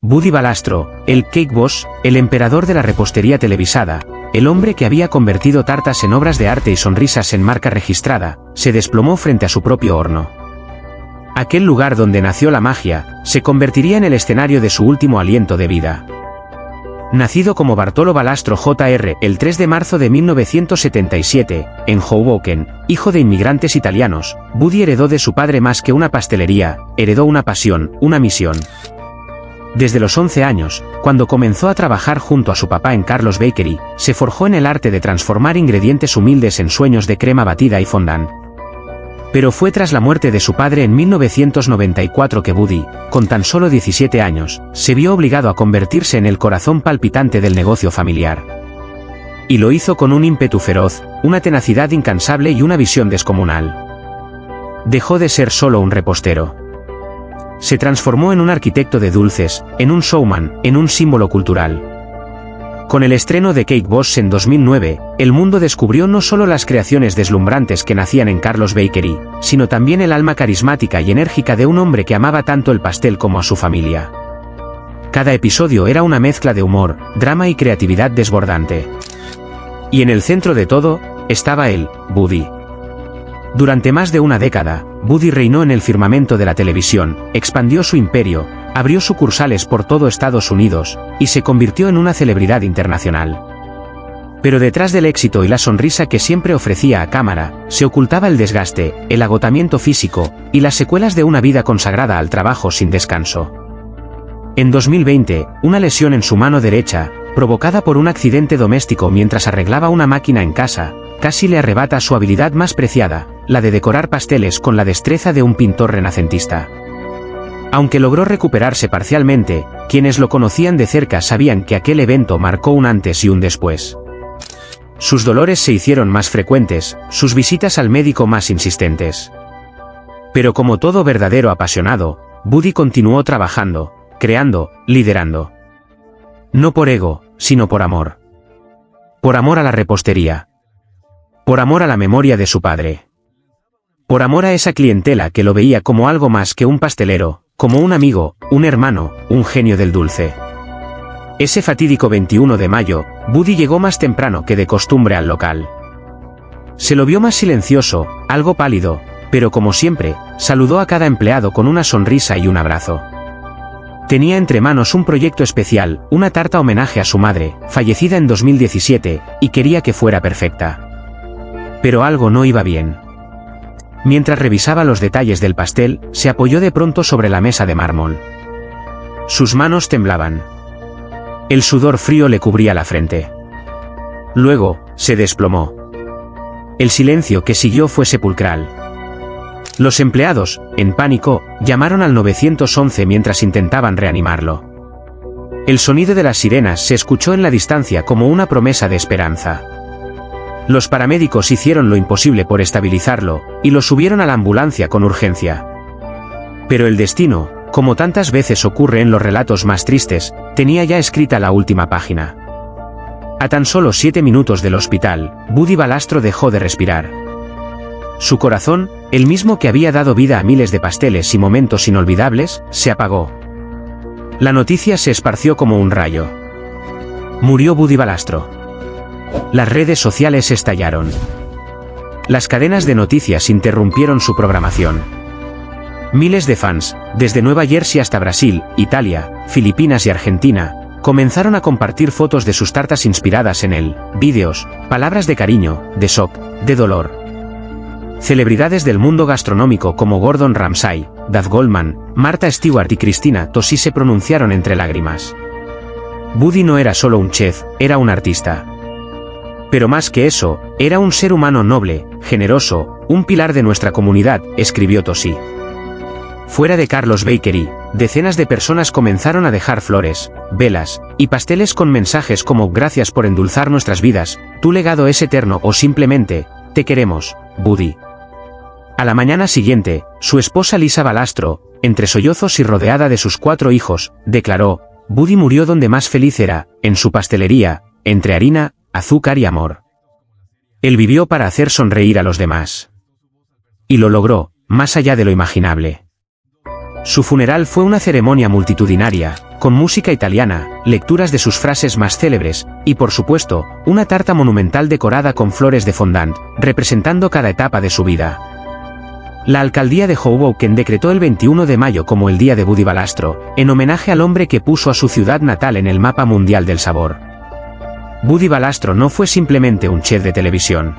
Buddy Balastro, el Cake Boss, el emperador de la repostería televisada, el hombre que había convertido tartas en obras de arte y sonrisas en marca registrada, se desplomó frente a su propio horno. Aquel lugar donde nació la magia, se convertiría en el escenario de su último aliento de vida. Nacido como Bartolo Balastro Jr. el 3 de marzo de 1977, en Hoboken, hijo de inmigrantes italianos, Buddy heredó de su padre más que una pastelería, heredó una pasión, una misión. Desde los 11 años, cuando comenzó a trabajar junto a su papá en Carlos Bakery, se forjó en el arte de transformar ingredientes humildes en sueños de crema batida y fondant. Pero fue tras la muerte de su padre en 1994 que Buddy, con tan solo 17 años, se vio obligado a convertirse en el corazón palpitante del negocio familiar. Y lo hizo con un ímpetu feroz, una tenacidad incansable y una visión descomunal. Dejó de ser solo un repostero. Se transformó en un arquitecto de dulces, en un showman, en un símbolo cultural. Con el estreno de Cake Boss en 2009, el mundo descubrió no solo las creaciones deslumbrantes que nacían en Carlos Bakery, sino también el alma carismática y enérgica de un hombre que amaba tanto el pastel como a su familia. Cada episodio era una mezcla de humor, drama y creatividad desbordante. Y en el centro de todo, estaba él, Buddy. Durante más de una década, Buddy reinó en el firmamento de la televisión, expandió su imperio, abrió sucursales por todo Estados Unidos, y se convirtió en una celebridad internacional. Pero detrás del éxito y la sonrisa que siempre ofrecía a cámara, se ocultaba el desgaste, el agotamiento físico, y las secuelas de una vida consagrada al trabajo sin descanso. En 2020, una lesión en su mano derecha, provocada por un accidente doméstico mientras arreglaba una máquina en casa, casi le arrebata su habilidad más preciada, la de decorar pasteles con la destreza de un pintor renacentista. Aunque logró recuperarse parcialmente, quienes lo conocían de cerca sabían que aquel evento marcó un antes y un después. Sus dolores se hicieron más frecuentes, sus visitas al médico más insistentes. Pero como todo verdadero apasionado, Buddy continuó trabajando, creando, liderando. No por ego, sino por amor. Por amor a la repostería. Por amor a la memoria de su padre. Por amor a esa clientela que lo veía como algo más que un pastelero, como un amigo, un hermano, un genio del dulce. Ese fatídico 21 de mayo, Buddy llegó más temprano que de costumbre al local. Se lo vio más silencioso, algo pálido, pero como siempre, saludó a cada empleado con una sonrisa y un abrazo. Tenía entre manos un proyecto especial, una tarta homenaje a su madre, fallecida en 2017, y quería que fuera perfecta. Pero algo no iba bien. Mientras revisaba los detalles del pastel, se apoyó de pronto sobre la mesa de mármol. Sus manos temblaban. El sudor frío le cubría la frente. Luego, se desplomó. El silencio que siguió fue sepulcral. Los empleados, en pánico, llamaron al 911 mientras intentaban reanimarlo. El sonido de las sirenas se escuchó en la distancia como una promesa de esperanza. Los paramédicos hicieron lo imposible por estabilizarlo, y lo subieron a la ambulancia con urgencia. Pero el destino, como tantas veces ocurre en los relatos más tristes, tenía ya escrita la última página. A tan solo 7 minutos del hospital, Buddy Balastro dejó de respirar. Su corazón, el mismo que había dado vida a miles de pasteles y momentos inolvidables, se apagó. La noticia se esparció como un rayo. Murió Buddy Balastro. Las redes sociales estallaron. Las cadenas de noticias interrumpieron su programación. Miles de fans, desde Nueva Jersey hasta Brasil, Italia, Filipinas y Argentina, comenzaron a compartir fotos de sus tartas inspiradas en él, vídeos, palabras de cariño, de shock, de dolor. Celebridades del mundo gastronómico como Gordon Ramsay, Dave Goldman, Martha Stewart y Cristina Tosi se pronunciaron entre lágrimas. Buddy no era solo un chef, era un artista. Pero más que eso, era un ser humano noble, generoso, un pilar de nuestra comunidad, escribió Tosi. Fuera de Carlos Bakery, decenas de personas comenzaron a dejar flores, velas, y pasteles con mensajes como gracias por endulzar nuestras vidas, tu legado es eterno o simplemente, te queremos, Buddy. A la mañana siguiente, su esposa Lisa Balastro, entre sollozos y rodeada de sus 4 hijos, declaró, Buddy murió donde más feliz era, en su pastelería, entre harina, azúcar y amor. Él vivió para hacer sonreír a los demás. Y lo logró, más allá de lo imaginable. Su funeral fue una ceremonia multitudinaria, con música italiana, lecturas de sus frases más célebres, y por supuesto, una tarta monumental decorada con flores de fondant, representando cada etapa de su vida. La alcaldía de Hoboken decretó el 21 de mayo como el Día de Buddy Valastro, en homenaje al hombre que puso a su ciudad natal en el mapa mundial del sabor. Buddy Valastro no fue simplemente un chef de televisión.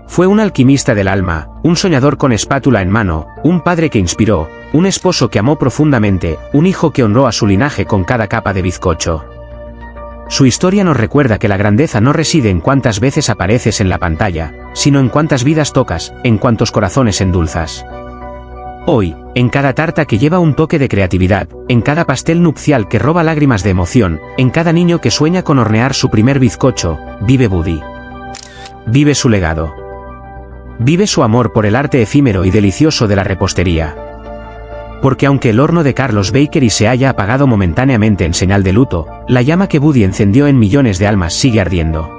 Fue un alquimista del alma, un soñador con espátula en mano, un padre que inspiró, un esposo que amó profundamente, un hijo que honró a su linaje con cada capa de bizcocho. Su historia nos recuerda que la grandeza no reside en cuántas veces apareces en la pantalla, sino en cuántas vidas tocas, en cuántos corazones endulzas. Hoy, en cada tarta que lleva un toque de creatividad, en cada pastel nupcial que roba lágrimas de emoción, en cada niño que sueña con hornear su primer bizcocho, vive Buddy. Vive su legado. Vive su amor por el arte efímero y delicioso de la repostería. Porque aunque el horno de Carlos Bakery se haya apagado momentáneamente en señal de luto, la llama que Buddy encendió en millones de almas sigue ardiendo.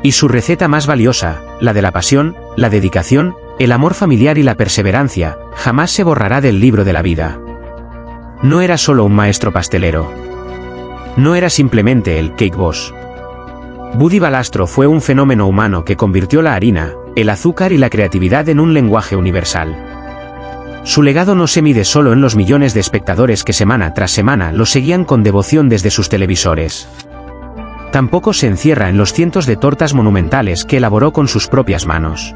Y su receta más valiosa, la de la pasión, la dedicación, el amor familiar y la perseverancia, jamás se borrará del libro de la vida. No era solo un maestro pastelero. No era simplemente el Cake Boss. Buddy Valastro fue un fenómeno humano que convirtió la harina, el azúcar y la creatividad en un lenguaje universal. Su legado no se mide solo en los millones de espectadores que semana tras semana lo seguían con devoción desde sus televisores. Tampoco se encierra en los cientos de tortas monumentales que elaboró con sus propias manos.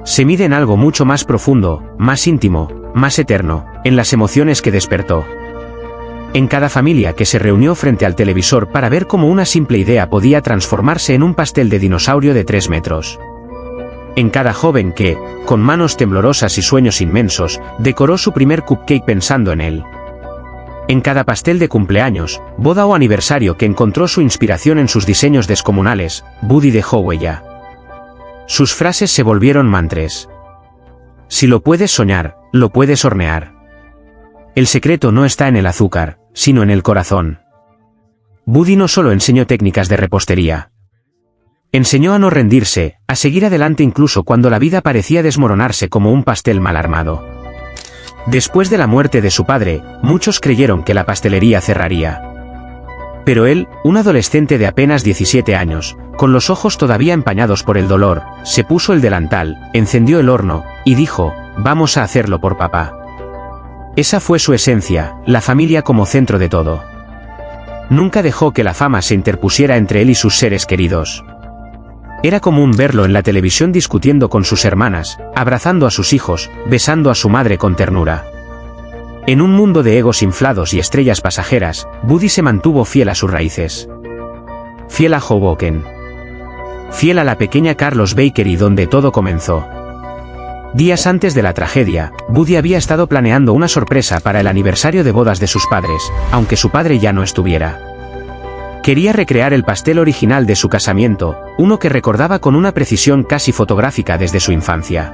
Se mide en algo mucho más profundo, más íntimo, más eterno, en las emociones que despertó. En cada familia que se reunió frente al televisor para ver cómo una simple idea podía transformarse en un pastel de dinosaurio de 3 metros. En cada joven que, con manos temblorosas y sueños inmensos, decoró su primer cupcake pensando en él. En cada pastel de cumpleaños, boda o aniversario que encontró su inspiración en sus diseños descomunales, Buddy dejó huella. Sus frases se volvieron mantras. Si lo puedes soñar, lo puedes hornear. El secreto no está en el azúcar, sino en el corazón. Buddy no solo enseñó técnicas de repostería. Enseñó a no rendirse, a seguir adelante incluso cuando la vida parecía desmoronarse como un pastel mal armado. Después de la muerte de su padre, muchos creyeron que la pastelería cerraría. Pero él, un adolescente de apenas 17 años, con los ojos todavía empañados por el dolor, se puso el delantal, encendió el horno, y dijo, «Vamos a hacerlo por papá». Esa fue su esencia, la familia como centro de todo. Nunca dejó que la fama se interpusiera entre él y sus seres queridos. Era común verlo en la televisión discutiendo con sus hermanas, abrazando a sus hijos, besando a su madre con ternura. En un mundo de egos inflados y estrellas pasajeras, Buddy se mantuvo fiel a sus raíces. Fiel a Hoboken. Fiel a la pequeña Carlos Bakery donde todo comenzó. Días antes de la tragedia, Buddy había estado planeando una sorpresa para el aniversario de bodas de sus padres, aunque su padre ya no estuviera. Quería recrear el pastel original de su casamiento, uno que recordaba con una precisión casi fotográfica desde su infancia.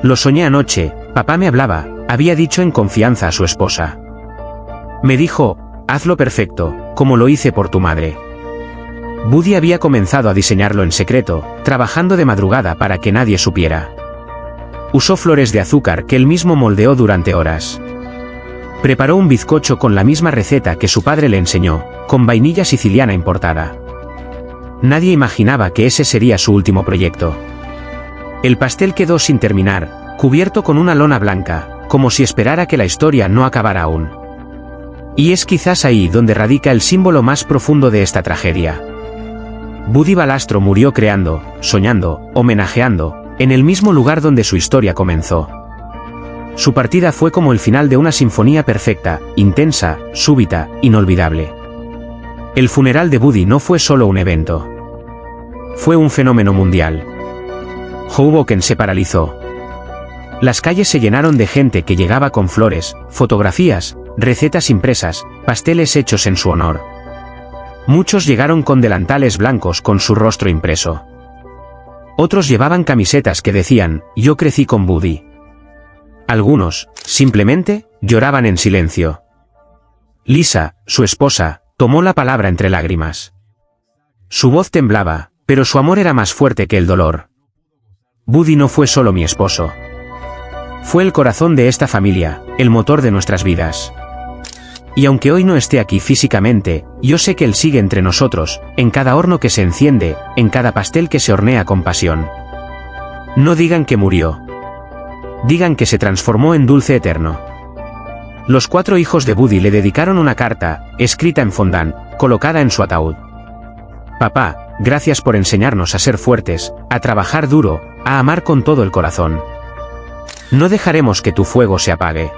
Lo soñé anoche, papá me hablaba, había dicho en confianza a su esposa. Me dijo, hazlo perfecto, como lo hice por tu madre. Buddy había comenzado a diseñarlo en secreto, trabajando de madrugada para que nadie supiera. Usó flores de azúcar que él mismo moldeó durante horas. Preparó un bizcocho con la misma receta que su padre le enseñó, con vainilla siciliana importada. Nadie imaginaba que ese sería su último proyecto. El pastel quedó sin terminar, cubierto con una lona blanca, como si esperara que la historia no acabara aún. Y es quizás ahí donde radica el símbolo más profundo de esta tragedia. Buddy Valastro murió creando, soñando, homenajeando, en el mismo lugar donde su historia comenzó. Su partida fue como el final de una sinfonía perfecta, intensa, súbita, inolvidable. El funeral de Buddy no fue solo un evento. Fue un fenómeno mundial. Hoboken se paralizó. Las calles se llenaron de gente que llegaba con flores, fotografías, recetas impresas, pasteles hechos en su honor. Muchos llegaron con delantales blancos con su rostro impreso. Otros llevaban camisetas que decían, «Yo crecí con Buddy». Algunos, simplemente, lloraban en silencio. Lisa, su esposa, tomó la palabra entre lágrimas. Su voz temblaba, pero su amor era más fuerte que el dolor. Buddy no fue solo mi esposo. Fue el corazón de esta familia, el motor de nuestras vidas. Y aunque hoy no esté aquí físicamente, yo sé que él sigue entre nosotros, en cada horno que se enciende, en cada pastel que se hornea con pasión. No digan que murió. Digan que se transformó en dulce eterno. Los 4 hijos de Buddy le dedicaron una carta, escrita en fondant, colocada en su ataúd. Papá, gracias por enseñarnos a ser fuertes, a trabajar duro, a amar con todo el corazón. No dejaremos que tu fuego se apague.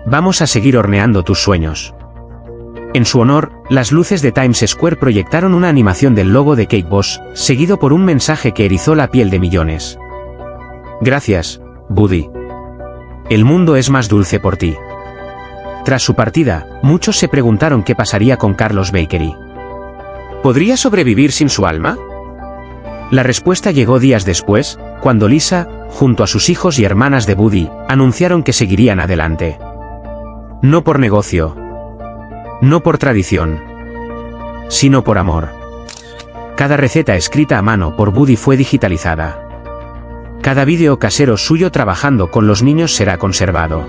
Vamos a seguir horneando tus sueños. En su honor, las luces de Times Square proyectaron una animación del logo de Cake Boss, seguido por un mensaje que erizó la piel de millones. Gracias, Buddy. El mundo es más dulce por ti. Tras su partida, muchos se preguntaron qué pasaría con Carlos Bakery. ¿Podría sobrevivir sin su alma? La respuesta llegó días después, cuando Lisa, junto a sus hijos y hermanas de Buddy, anunciaron que seguirían adelante. No por negocio. No por tradición. Sino por amor. Cada receta escrita a mano por Buddy fue digitalizada. Cada vídeo casero suyo trabajando con los niños será conservado.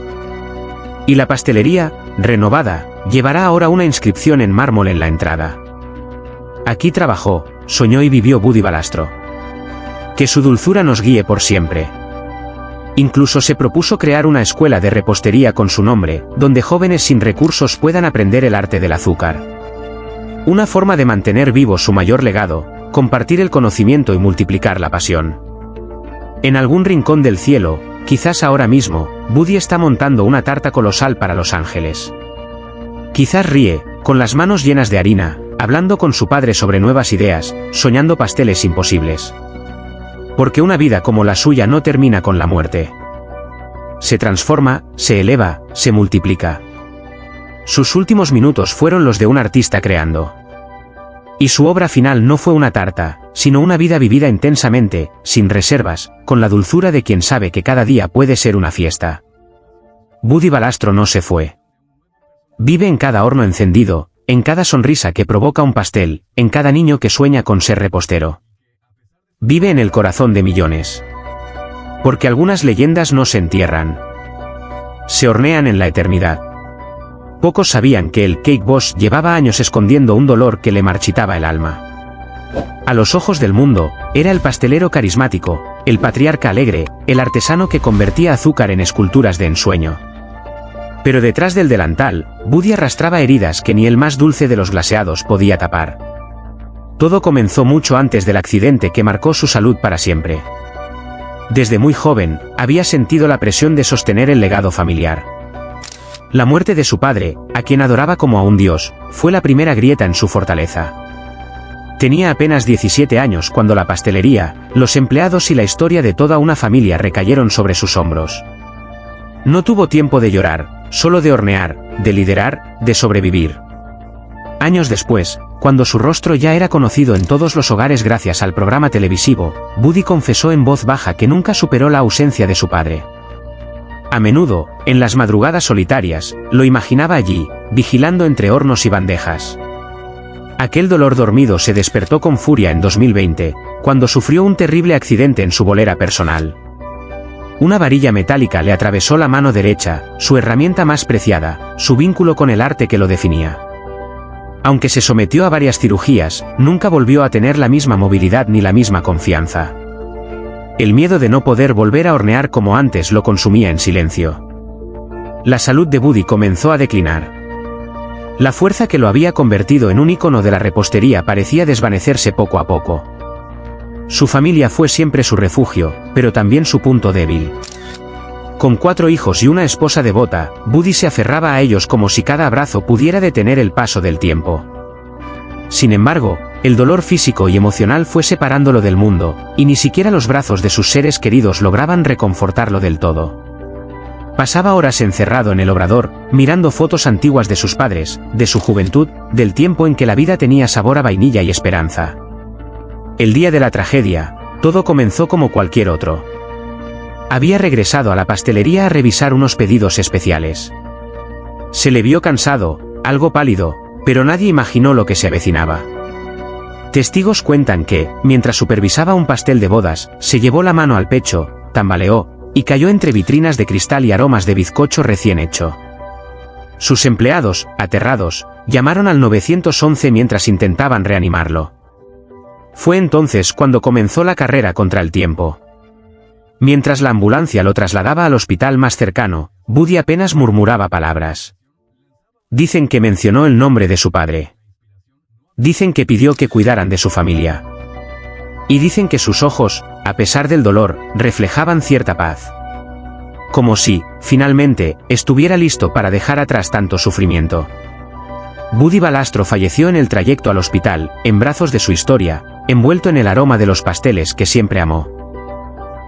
Y la pastelería, renovada, llevará ahora una inscripción en mármol en la entrada. Aquí trabajó, soñó y vivió Buddy Valastro. Que su dulzura nos guíe por siempre. Incluso se propuso crear una escuela de repostería con su nombre, donde jóvenes sin recursos puedan aprender el arte del azúcar. Una forma de mantener vivo su mayor legado, compartir el conocimiento y multiplicar la pasión. En algún rincón del cielo, quizás ahora mismo, Buddy está montando una tarta colosal para los ángeles. Quizás ríe, con las manos llenas de harina, hablando con su padre sobre nuevas ideas, soñando pasteles imposibles. Porque una vida como la suya no termina con la muerte. Se transforma, se eleva, se multiplica. Sus últimos minutos fueron los de un artista creando. Y su obra final no fue una tarta, sino una vida vivida intensamente, sin reservas, con la dulzura de quien sabe que cada día puede ser una fiesta. Buddy Valastro no se fue. Vive en cada horno encendido, en cada sonrisa que provoca un pastel, en cada niño que sueña con ser repostero. Vive en el corazón de millones. Porque algunas leyendas no se entierran. Se hornean en la eternidad. Pocos sabían que el Cake Boss llevaba años escondiendo un dolor que le marchitaba el alma. A los ojos del mundo, era el pastelero carismático, el patriarca alegre, el artesano que convertía azúcar en esculturas de ensueño. Pero detrás del delantal, Buddy arrastraba heridas que ni el más dulce de los glaseados podía tapar. Todo comenzó mucho antes del accidente que marcó su salud para siempre. Desde muy joven, había sentido la presión de sostener el legado familiar. La muerte de su padre, a quien adoraba como a un dios, fue la primera grieta en su fortaleza. Tenía apenas 17 años cuando la pastelería, los empleados y la historia de toda una familia recayeron sobre sus hombros. No tuvo tiempo de llorar, solo de hornear, de liderar, de sobrevivir. Años después, cuando su rostro ya era conocido en todos los hogares gracias al programa televisivo, Buddy confesó en voz baja que nunca superó la ausencia de su padre. A menudo, en las madrugadas solitarias, lo imaginaba allí, vigilando entre hornos y bandejas. Aquel dolor dormido se despertó con furia en 2020, cuando sufrió un terrible accidente en su bolera personal. Una varilla metálica le atravesó la mano derecha, su herramienta más preciada, su vínculo con el arte que lo definía. Aunque se sometió a varias cirugías, nunca volvió a tener la misma movilidad ni la misma confianza. El miedo de no poder volver a hornear como antes lo consumía en silencio. La salud de Buddy comenzó a declinar. La fuerza que lo había convertido en un ícono de la repostería parecía desvanecerse poco a poco. Su familia fue siempre su refugio, pero también su punto débil. Con 4 hijos y una esposa devota, Buddy se aferraba a ellos como si cada abrazo pudiera detener el paso del tiempo. Sin embargo, el dolor físico y emocional fue separándolo del mundo, y ni siquiera los brazos de sus seres queridos lograban reconfortarlo del todo. Pasaba horas encerrado en el obrador, mirando fotos antiguas de sus padres, de su juventud, del tiempo en que la vida tenía sabor a vainilla y esperanza. El día de la tragedia, todo comenzó como cualquier otro. Había regresado a la pastelería a revisar unos pedidos especiales. Se le vio cansado, algo pálido, pero nadie imaginó lo que se avecinaba. Testigos cuentan que, mientras supervisaba un pastel de bodas, se llevó la mano al pecho, tambaleó, y cayó entre vitrinas de cristal y aromas de bizcocho recién hecho. Sus empleados, aterrados, llamaron al 911 mientras intentaban reanimarlo. Fue entonces cuando comenzó la carrera contra el tiempo. Mientras la ambulancia lo trasladaba al hospital más cercano, Buddy apenas murmuraba palabras. Dicen que mencionó el nombre de su padre. Dicen que pidió que cuidaran de su familia. Y dicen que sus ojos, a pesar del dolor, reflejaban cierta paz. Como si, finalmente, estuviera listo para dejar atrás tanto sufrimiento. Buddy Valastro falleció en el trayecto al hospital, en brazos de su historia, envuelto en el aroma de los pasteles que siempre amó.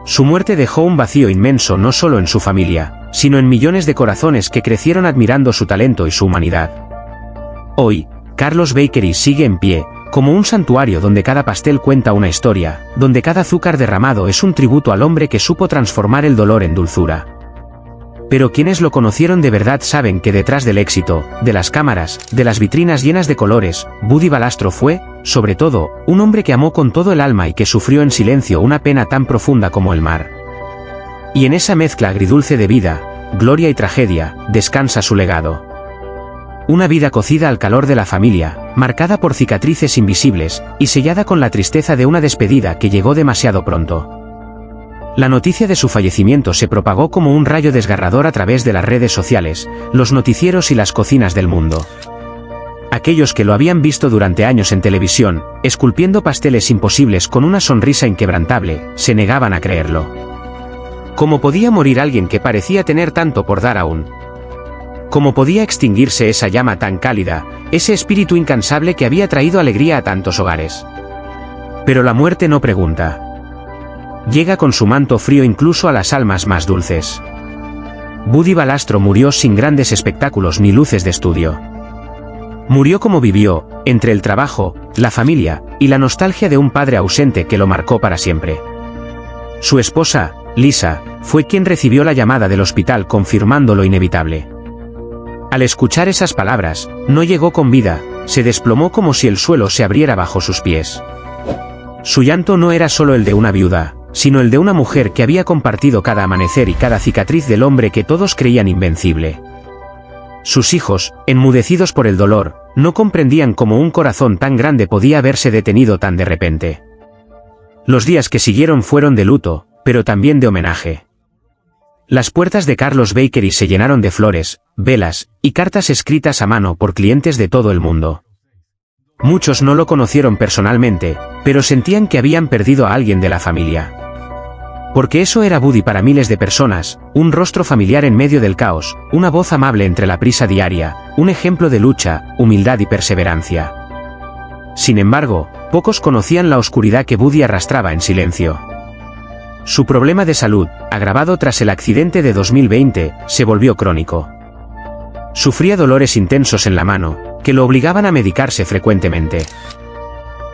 Su muerte dejó un vacío inmenso no solo en su familia, sino en millones de corazones que crecieron admirando su talento y su humanidad. Hoy, Carlos Bakery sigue en pie, como un santuario donde cada pastel cuenta una historia, donde cada azúcar derramado es un tributo al hombre que supo transformar el dolor en dulzura. Pero quienes lo conocieron de verdad saben que detrás del éxito, de las cámaras, de las vitrinas llenas de colores, Buddy Valastro fue, sobre todo, un hombre que amó con todo el alma y que sufrió en silencio una pena tan profunda como el mar. Y en esa mezcla agridulce de vida, gloria y tragedia, descansa su legado. Una vida cocida al calor de la familia, marcada por cicatrices invisibles, y sellada con la tristeza de una despedida que llegó demasiado pronto. La noticia de su fallecimiento se propagó como un rayo desgarrador a través de las redes sociales, los noticieros y las cocinas del mundo. Aquellos que lo habían visto durante años en televisión, esculpiendo pasteles imposibles con una sonrisa inquebrantable, se negaban a creerlo. ¿Cómo podía morir alguien que parecía tener tanto por dar aún? ¿Cómo podía extinguirse esa llama tan cálida, ese espíritu incansable que había traído alegría a tantos hogares? Pero la muerte no pregunta. Llega con su manto frío incluso a las almas más dulces. Buddy Valastro murió sin grandes espectáculos ni luces de estudio. Murió como vivió, entre el trabajo, la familia, y la nostalgia de un padre ausente que lo marcó para siempre. Su esposa, Lisa, fue quien recibió la llamada del hospital confirmando lo inevitable. Al escuchar esas palabras, no llegó con vida, se desplomó como si el suelo se abriera bajo sus pies. Su llanto no era solo el de una viuda, sino el de una mujer que había compartido cada amanecer y cada cicatriz del hombre que todos creían invencible. Sus hijos, enmudecidos por el dolor, no comprendían cómo un corazón tan grande podía haberse detenido tan de repente. Los días que siguieron fueron de luto, pero también de homenaje. Las puertas de Carlos Bakery se llenaron de flores, velas, y cartas escritas a mano por clientes de todo el mundo. Muchos no lo conocieron personalmente, pero sentían que habían perdido a alguien de la familia. Porque eso era Buddy para miles de personas, un rostro familiar en medio del caos, una voz amable entre la prisa diaria, un ejemplo de lucha, humildad y perseverancia. Sin embargo, pocos conocían la oscuridad que Buddy arrastraba en silencio. Su problema de salud, agravado tras el accidente de 2020, se volvió crónico. Sufría dolores intensos en la mano, que lo obligaban a medicarse frecuentemente.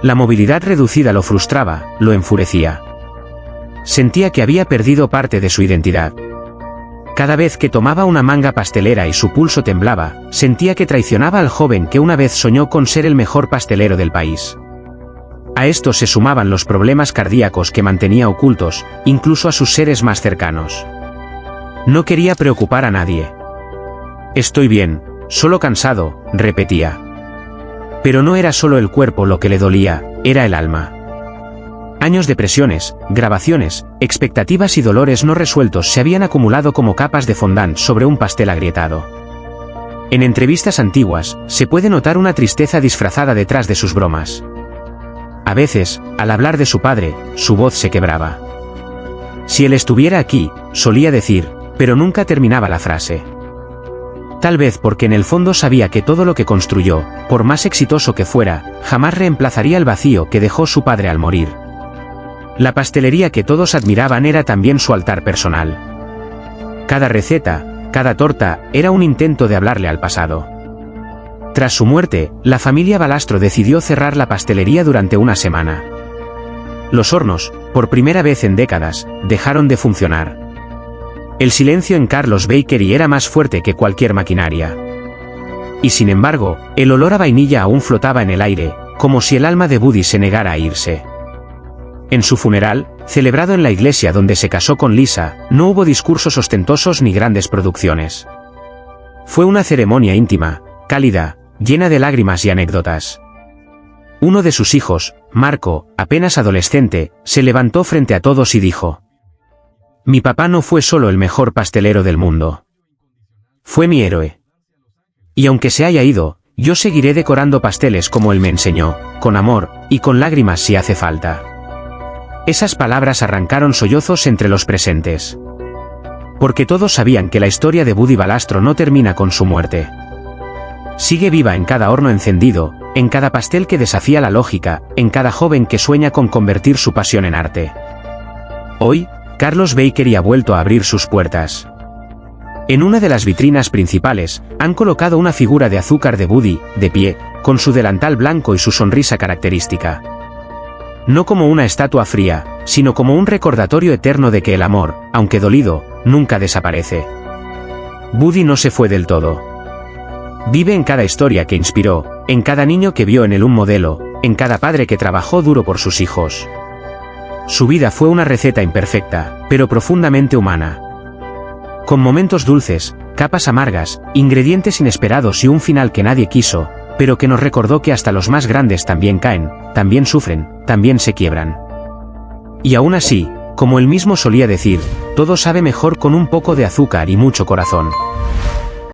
La movilidad reducida lo frustraba, lo enfurecía. Sentía que había perdido parte de su identidad. Cada vez que tomaba una manga pastelera y su pulso temblaba, sentía que traicionaba al joven que una vez soñó con ser el mejor pastelero del país. A esto se sumaban los problemas cardíacos que mantenía ocultos, incluso a sus seres más cercanos. No quería preocupar a nadie. Estoy bien, solo cansado, repetía. Pero no era solo el cuerpo lo que le dolía, era el alma. Años de presiones, grabaciones, expectativas y dolores no resueltos se habían acumulado como capas de fondant sobre un pastel agrietado. En entrevistas antiguas, se puede notar una tristeza disfrazada detrás de sus bromas. A veces, al hablar de su padre, su voz se quebraba. Si él estuviera aquí, solía decir, pero nunca terminaba la frase. Tal vez porque en el fondo sabía que todo lo que construyó, por más exitoso que fuera, jamás reemplazaría el vacío que dejó su padre al morir. La pastelería que todos admiraban era también su altar personal. Cada receta, cada torta, era un intento de hablarle al pasado. Tras su muerte, la familia Valastro decidió cerrar la pastelería durante una semana. Los hornos, por primera vez en décadas, dejaron de funcionar. El silencio en Carlos Bakery era más fuerte que cualquier maquinaria. Y sin embargo, el olor a vainilla aún flotaba en el aire, como si el alma de Buddy se negara a irse. En su funeral, celebrado en la iglesia donde se casó con Lisa, no hubo discursos ostentosos ni grandes producciones. Fue una ceremonia íntima, cálida, llena de lágrimas y anécdotas. Uno de sus hijos, Marco, apenas adolescente, se levantó frente a todos y dijo: «Mi papá no fue solo el mejor pastelero del mundo. Fue mi héroe. Y aunque se haya ido, yo seguiré decorando pasteles como él me enseñó, con amor, y con lágrimas si hace falta». Esas palabras arrancaron sollozos entre los presentes. Porque todos sabían que la historia de Buddy Valastro no termina con su muerte. Sigue viva en cada horno encendido, en cada pastel que desafía la lógica, en cada joven que sueña con convertir su pasión en arte. Hoy, Carlos Bakery ha vuelto a abrir sus puertas. En una de las vitrinas principales, han colocado una figura de azúcar de Buddy, de pie, con su delantal blanco y su sonrisa característica. No como una estatua fría, sino como un recordatorio eterno de que el amor, aunque dolido, nunca desaparece. Buddy no se fue del todo. Vive en cada historia que inspiró, en cada niño que vio en él un modelo, en cada padre que trabajó duro por sus hijos. Su vida fue una receta imperfecta, pero profundamente humana. Con momentos dulces, capas amargas, ingredientes inesperados y un final que nadie quiso, pero que nos recordó que hasta los más grandes también caen, también sufren, también se quiebran. Y aún así, como él mismo solía decir, todo sabe mejor con un poco de azúcar y mucho corazón.